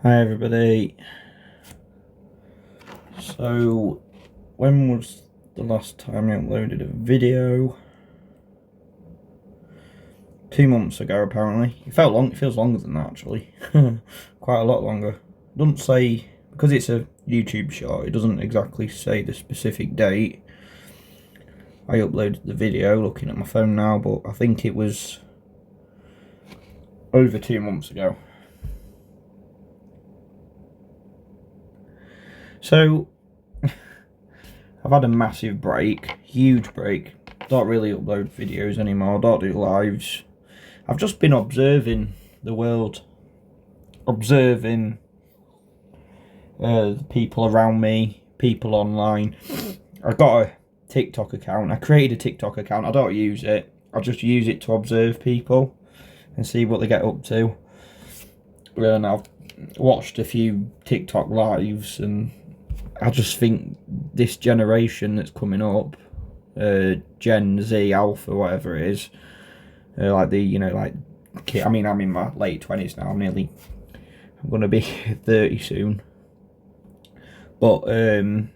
Hi everybody. So, when was the last time I uploaded a video? 2 months ago apparently. It feels longer than that actually. Quite a lot longer. It doesn't say, because it's a YouTube short, it doesn't exactly say the specific date I uploaded the video, looking at my phone now, but I think it was over 2 months ago. So, I've had a massive break, huge break. Don't really upload videos anymore, don't do lives. I've just been observing the world, observing people around me, people online. I got a TikTok account. I created a TikTok account. I don't use it. I just use it to observe people and see what they get up to. And I've watched a few TikTok lives, and I just think this generation that's coming up, Gen Z, Alpha, whatever it is, like I'm in my late 20s now. I'm going to be 30 soon. But, the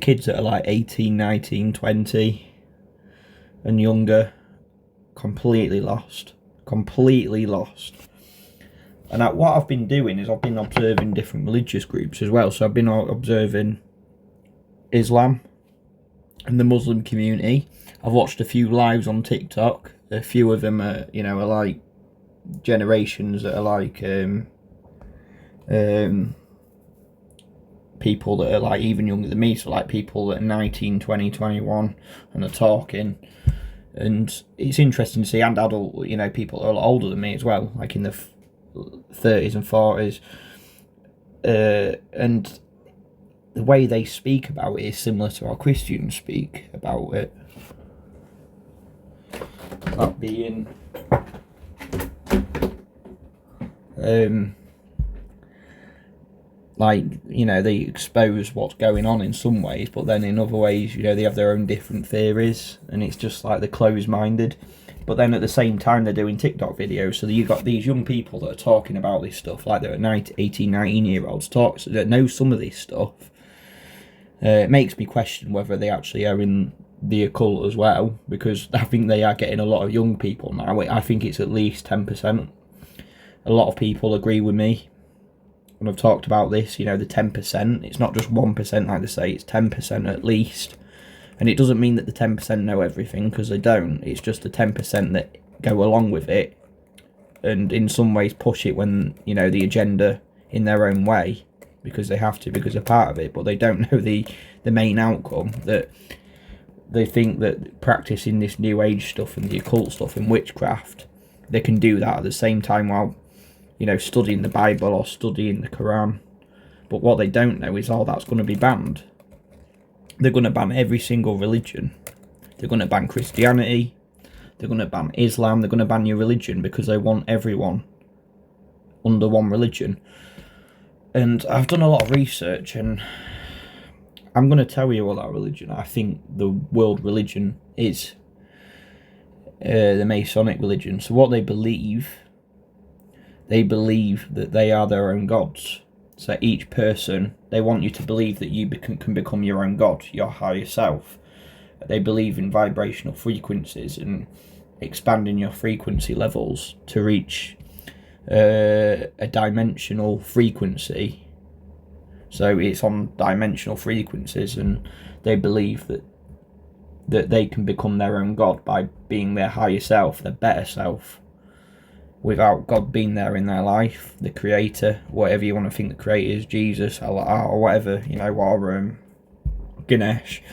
kids that are like 18, 19, 20 and younger, completely lost. And what I've been doing is I've been observing different religious groups as well. So I've been observing Islam and the Muslim community. I've watched a few lives on TikTok. A few of them are like generations that are like people that are like even younger than me. So like people that are 19, 20, 21 and are talking. And it's interesting to see, and adult, people that are a lot older than me as well, like in the 30s and 40s. And the way they speak about it is similar to how Christians speak about it. That being, they expose what's going on in some ways, but then in other ways, they have their own different theories, and it's just like they're closed-minded. But then at the same time, they're doing TikTok videos, so you've got these young people that are talking about this stuff, like they're 18, 19-year-olds that know some of this stuff. It makes me question whether they actually are in the occult as well, because I think they are getting a lot of young people now. I think it's at least 10%. A lot of people agree with me when I've talked about this, the 10%. It's not just 1% like they say, it's 10% at least. And it doesn't mean that the 10% know everything, because they don't. It's just the 10% that go along with it and in some ways push it when, the agenda in their own way, because they have to, because they're part of it, but they don't know the main outcome, that they think that practicing this new age stuff and the occult stuff and witchcraft, they can do that at the same time while, studying the Bible or studying the Quran. But what they don't know is all that's going to be banned. They're going to ban every single religion. They're going to ban Christianity. They're going to ban Islam. They're going to ban your religion because they want everyone under one religion. And I've done a lot of research, and I'm going to tell you about religion. I think the world religion is the Masonic religion. So what they believe that they are their own gods. So each person, they want you to believe that you can become your own god, your higher self. They believe in vibrational frequencies and expanding your frequency levels to reach a dimensional frequency. So it's on dimensional frequencies, and they believe that they can become their own god by being their higher self, their better self, without God being there in their life, the creator, whatever you want to think the creator is, Jesus, Allah, or whatever, or Ganesh.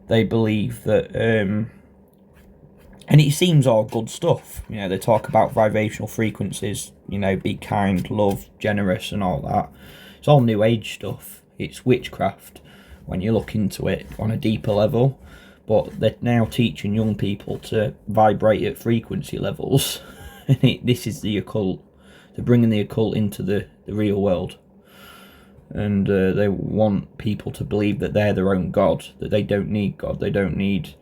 They believe that, and it seems all good stuff. They talk about vibrational frequencies, be kind, love, generous, and all that. It's all new age stuff. It's witchcraft when you look into it on a deeper level. But they're now teaching young people to vibrate at frequency levels. This is the occult. They're bringing the occult into the real world. And they want people to believe that they're their own god, that they don't need God, they don't need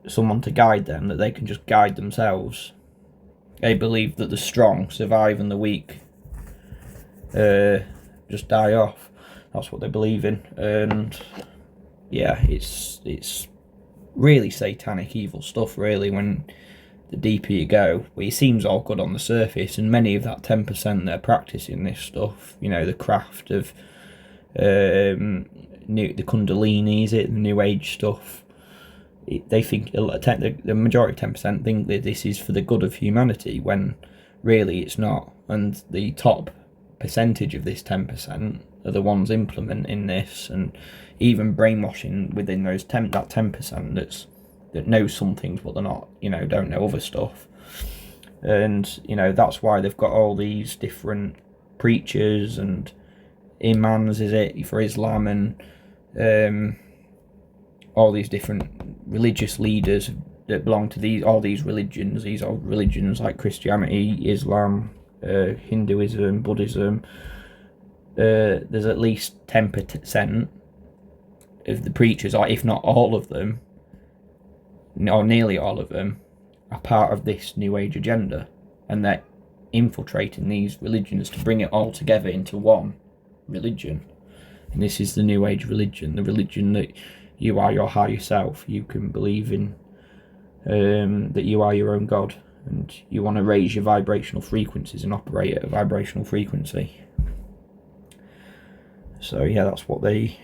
someone to guide them, that they can just guide themselves. They believe that the strong survive and the weak just die off. That's what they believe in, and yeah, it's really satanic, evil stuff. Really, when the deeper you go, but it seems all good on the surface, and many of that 10% that are practicing this stuff, the craft of the Kundalini, the New Age stuff. They think the majority of 10% think that this is for the good of humanity, when really it's not. And the top percentage of this 10% are the ones implementing this, and even brainwashing within those that 10% that knows some things but they're not, don't know other stuff. And that's why they've got all these different preachers and imams, is it, for Islam, and all these different religious leaders that belong to all these religions. These old religions like Christianity, Islam, Hinduism, Buddhism. There's at least 10% of the preachers, or if not all of them, or nearly all of them, are part of this New Age agenda, and they're infiltrating these religions to bring it all together into one religion. And this is the New Age religion, the religion that you are your higher self. You can believe in that you are your own God, and you want to raise your vibrational frequencies and operate at a vibrational frequency. So yeah, that's what the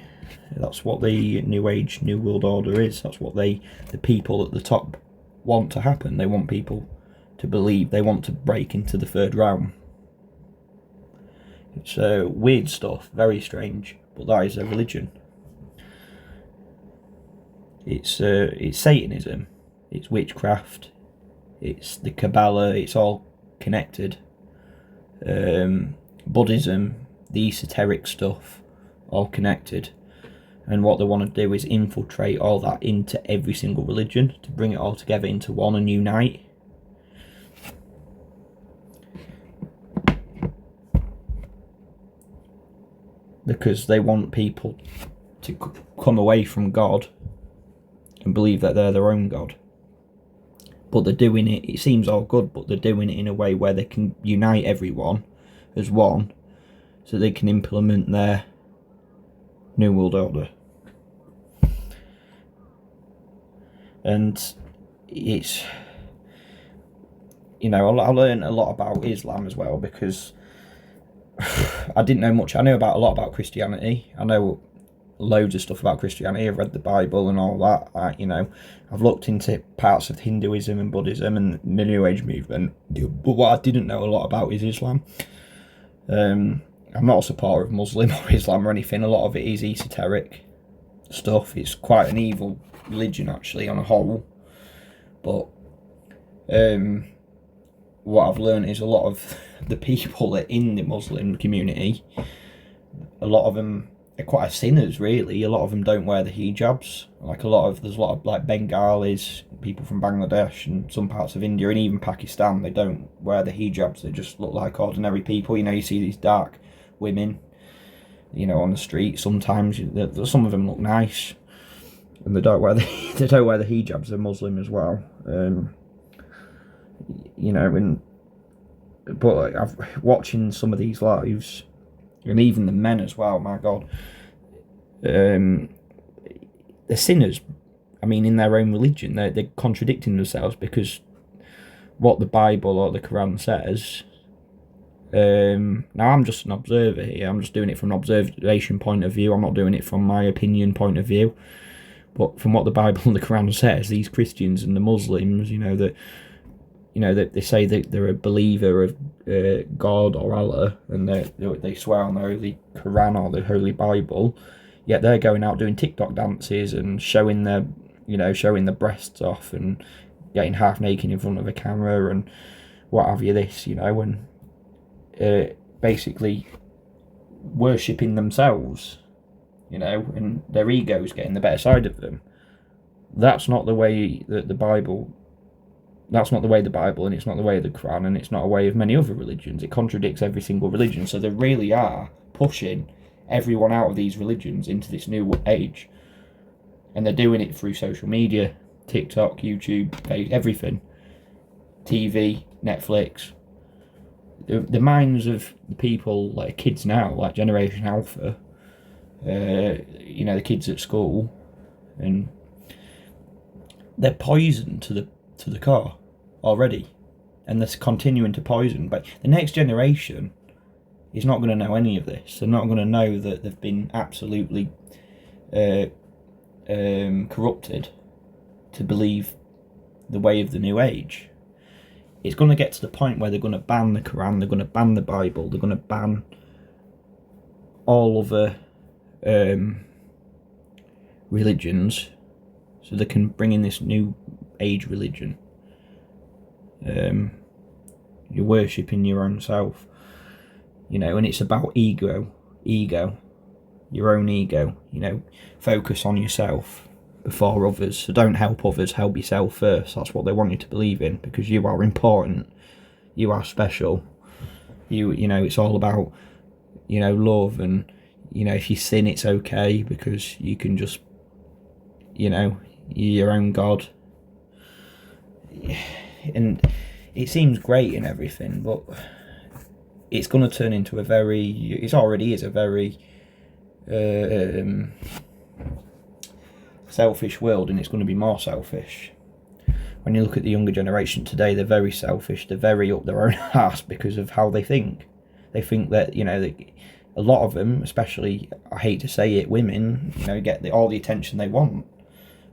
New Age, New World Order is. That's what the people at the top want to happen. They want people to believe. They want to break into the third realm. It's weird stuff, very strange, but that is a religion. It's Satanism, it's witchcraft, it's the Kabbalah. It's all connected. Buddhism, the esoteric stuff, all connected. And what they want to do is infiltrate all that into every single religion to bring it all together into one and unite. Because they want people to come away from God and believe that they're their own God. But they're doing it seems all good, but they're doing it in a way where they can unite everyone as one, so they can implement their New World Order. And it's, I learned a lot about Islam as well, because I didn't know much. I know a lot about Christianity. I know loads of stuff about Christianity. I've read the Bible and all that. I've looked into parts of Hinduism and Buddhism and the New Age movement. But what I didn't know a lot about is Islam. I'm not a supporter of Muslim or Islam or anything. A lot of it is esoteric stuff. It's quite an evil religion, actually, on a whole. But what I've learned is a lot of the people that in the Muslim community, a lot of them are quite sinners, really. A lot of them don't wear the hijabs. There's a lot of like Bengalis, people from Bangladesh and some parts of India and even Pakistan. They don't wear the hijabs. They just look like ordinary people. You see these dark women, on the street. Sometimes some of them look nice, and they don't wear the hijabs. They're Muslim as well. But I've watching some of these lives, and even the men as well. My God, they're sinners. In their own religion, they're contradicting themselves, because what the Bible or the Quran says. Now I'm just an observer here. I'm just doing it from an observation point of view. I'm not doing it from my opinion point of view. But from what the Bible and the Quran says, these Christians and the Muslims, that they say that they're a believer of God or Allah, and they swear on the Holy Quran or the Holy Bible, yet they're going out doing TikTok dances and showing their breasts off and getting half naked in front of a camera and what have you. And basically worshipping themselves, and their egos getting the better side of them. That's not the way that the Bible. That's not the way of the Bible, and it's not the way of the Quran, and it's not a way of many other religions. It contradicts every single religion. So they really are pushing everyone out of these religions into this new age. And they're doing it through social media, TikTok, YouTube, everything. TV, Netflix. The minds of the people, like kids now, like Generation Alpha, the kids at school, and they're poisoned to the core already, and they're continuing to poison. But the next generation is not going to know any of this. They're not going to know that they've been absolutely corrupted to believe the way of the new age. It's going to get to the point where they're going to ban the Quran, they're going to ban the Bible, they're going to ban all other religions, so they can bring in this new age religion. You're worshipping your own self, and it's about ego, your own ego. Focus on yourself before others. So don't help others, help yourself first. That's what they want you to believe in, because you are important, you are special. It's all about love, and if you sin, it's okay, because you can just you're your own God. And it seems great and everything, but it's going to turn into it already is a very selfish world, and it's going to be more selfish. When you look at the younger generation today, they're very selfish, they're very up their own arse because of how they think. They think that, a lot of them, especially, I hate to say it, women, get all the attention they want,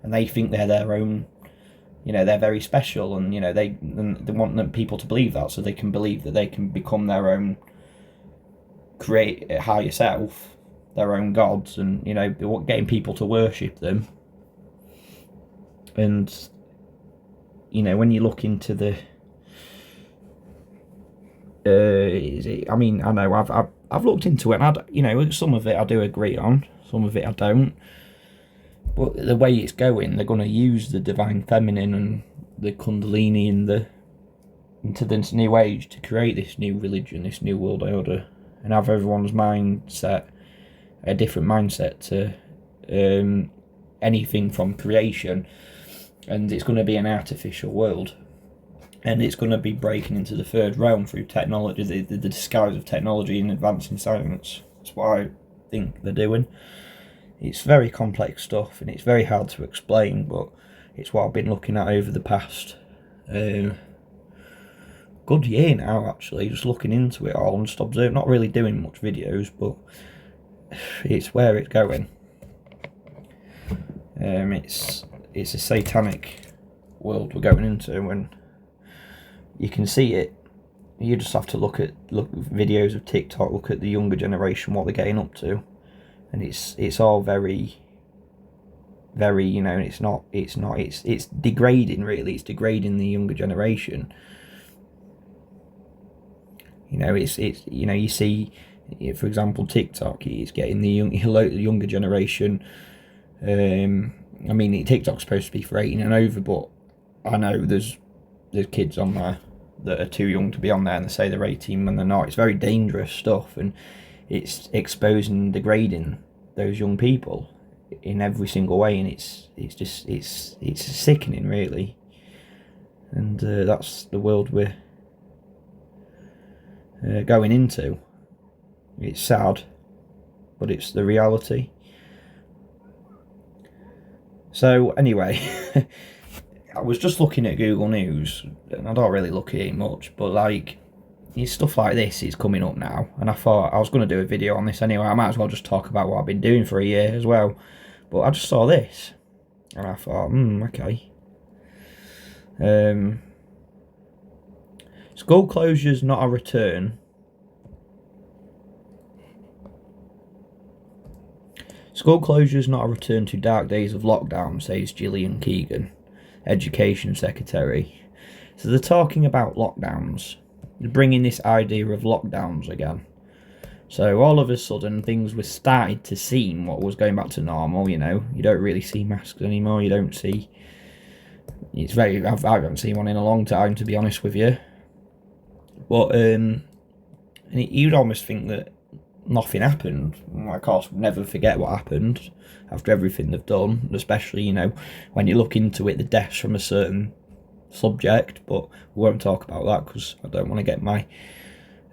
and they think they're their own, they're very special, and they want people to believe that, so they can believe that they can become their own higher self, their own gods, and getting people to worship them. And when you look into the I know I've looked into it, and some of it I do agree on, some of it I don't. But the way it's going, they're going to use the divine feminine and the Kundalini into this new age to create this new religion, this new world order, and have everyone's mindset a different mindset to anything from creation. And it's going to be an artificial world, and it's going to be breaking into the third realm through technology, the disguise of technology and advancing science. That's what I think they're doing. It's very complex stuff, and it's very hard to explain, but it's what I've been looking at over the past good year now, actually, just looking into it all and just observing, not really doing much videos, but it's where it's going. It's a satanic world we're going into, and you can see it. You just have to look at videos of TikTok, look at the younger generation, what they're getting up to, and it's all very, very, it's degrading, really. It's degrading the younger generation. You see, for example, TikTok is getting the younger generation. TikTok's supposed to be for 18 and over, but I know there's kids on there that are too young to be on there, and they say they're 18 when they're not. It's very dangerous stuff, and it's exposing and degrading those young people in every single way, and it's sickening, really. And that's the world we're going into. It's sad, but it's the reality. So anyway, I was just looking at Google News, and I don't really look at it much, but stuff like this is coming up now, and I thought I was going to do a video on this anyway. I might as well just talk about what I've been doing for a year as well. But I just saw this, and I thought, okay. School closures not a return. School closures not a return to dark days of lockdown, says Gillian Keegan, Education Secretary. So they're talking about lockdowns. They're bringing this idea of lockdowns again. So all of a sudden, things were started to seem what was going back to normal. You don't really see masks anymore. You don't see. I haven't seen one in a long time, to be honest with you. But you'd almost think that nothing happened. Of course, we'll never forget what happened after everything they've done, especially, when you look into it, the deaths from a certain subject, but we won't talk about that because I don't want to get my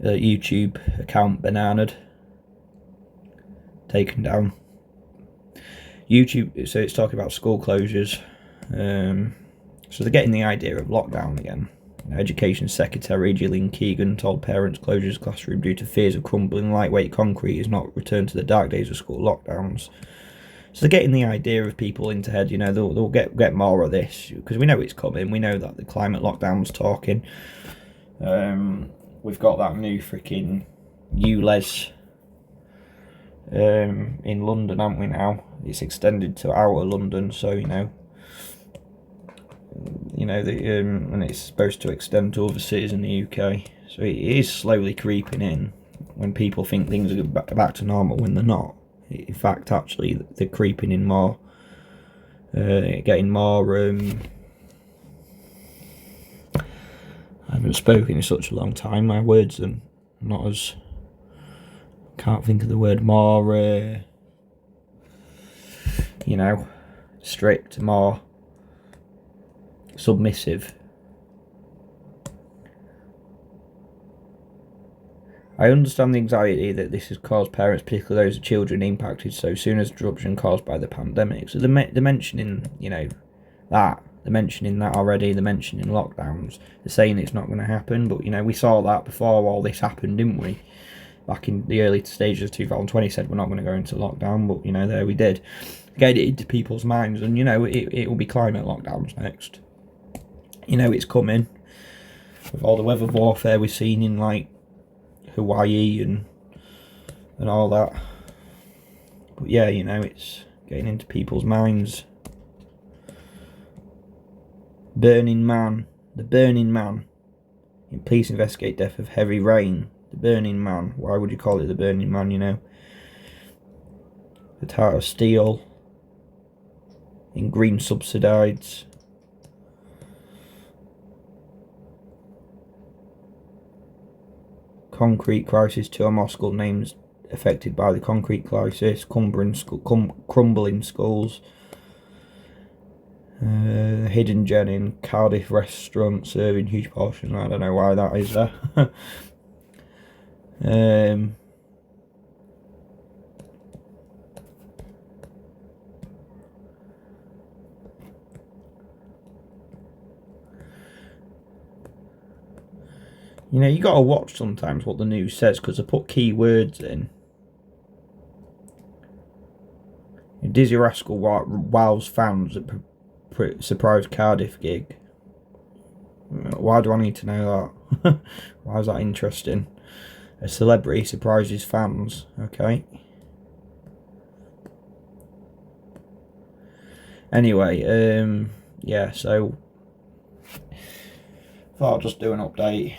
YouTube account bananaed, taken down. YouTube, so it's talking about school closures. So they're getting the idea of lockdown again. Education Secretary Gillian Keegan told parents closures of classroom due to fears of crumbling lightweight concrete is not returned to the dark days of school lockdowns. So they're getting the idea of people into head, you know, they'll get more of this, because we know it's coming. We know that the climate lockdown's talking. We've got that new freaking ULEZ in London, haven't we now? It's extended to outer London, so, you know, and it's supposed to extend to other cities in the UK. So it is slowly creeping in when people think things are back to normal when they're not. In fact, actually, they're creeping in more, getting more. I haven't spoken in such a long time. My words are not as. Can't think of the word more. Strict, more submissive. I understand the anxiety that this has caused parents, particularly those of children impacted so soon as disruption caused by the pandemic. So they're mentioning, that. They're mentioning that already. They're mentioning lockdowns. They're saying it's not going to happen. But, we saw that before all this happened, didn't we? Back in the early stages of 2020, said we're not going to go into lockdown. But, there we did. Get it into people's minds. And, it will be climate lockdowns next. It's coming. With all the weather warfare we've seen in, Hawaii and all that. But yeah, it's getting into people's minds. Burning Man. The Burning Man. In police investigate death of heavy rain. The Burning Man. Why would you call it the Burning Man, The Heart of Steel. In green subsidies. Concrete crisis, 2 or more school names affected by the concrete crisis. Crumbling schools. Hidden gem in Cardiff restaurant serving huge portions. I don't know why that is there. You got to watch sometimes what the news says, because they put key words in. Dizzy Rascal wows fans at surprise Cardiff gig. Why do I need to know that? Why is that interesting? A celebrity surprises fans. Okay. Anyway, yeah, so thought I'd just do an update.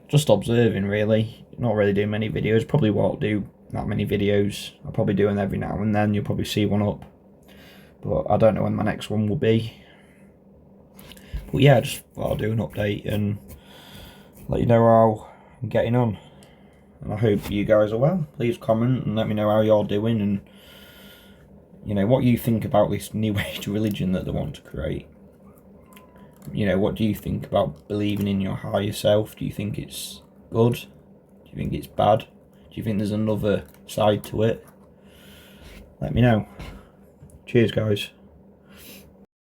Just observing, really. Not really doing many videos. Probably won't do that many videos. I'll probably do them every now and then. You'll probably see one up, but I don't know when my next one will be. But yeah, just thought I'd do an update and let you know how I'm getting on. And I hope you guys are well. Please comment and let me know how you're doing, and what you think about this new age religion that they want to create. What do you think about believing in your higher self? Do you think it's good? Do you think it's bad? Do you think there's another side to it? Let me know. Cheers, guys.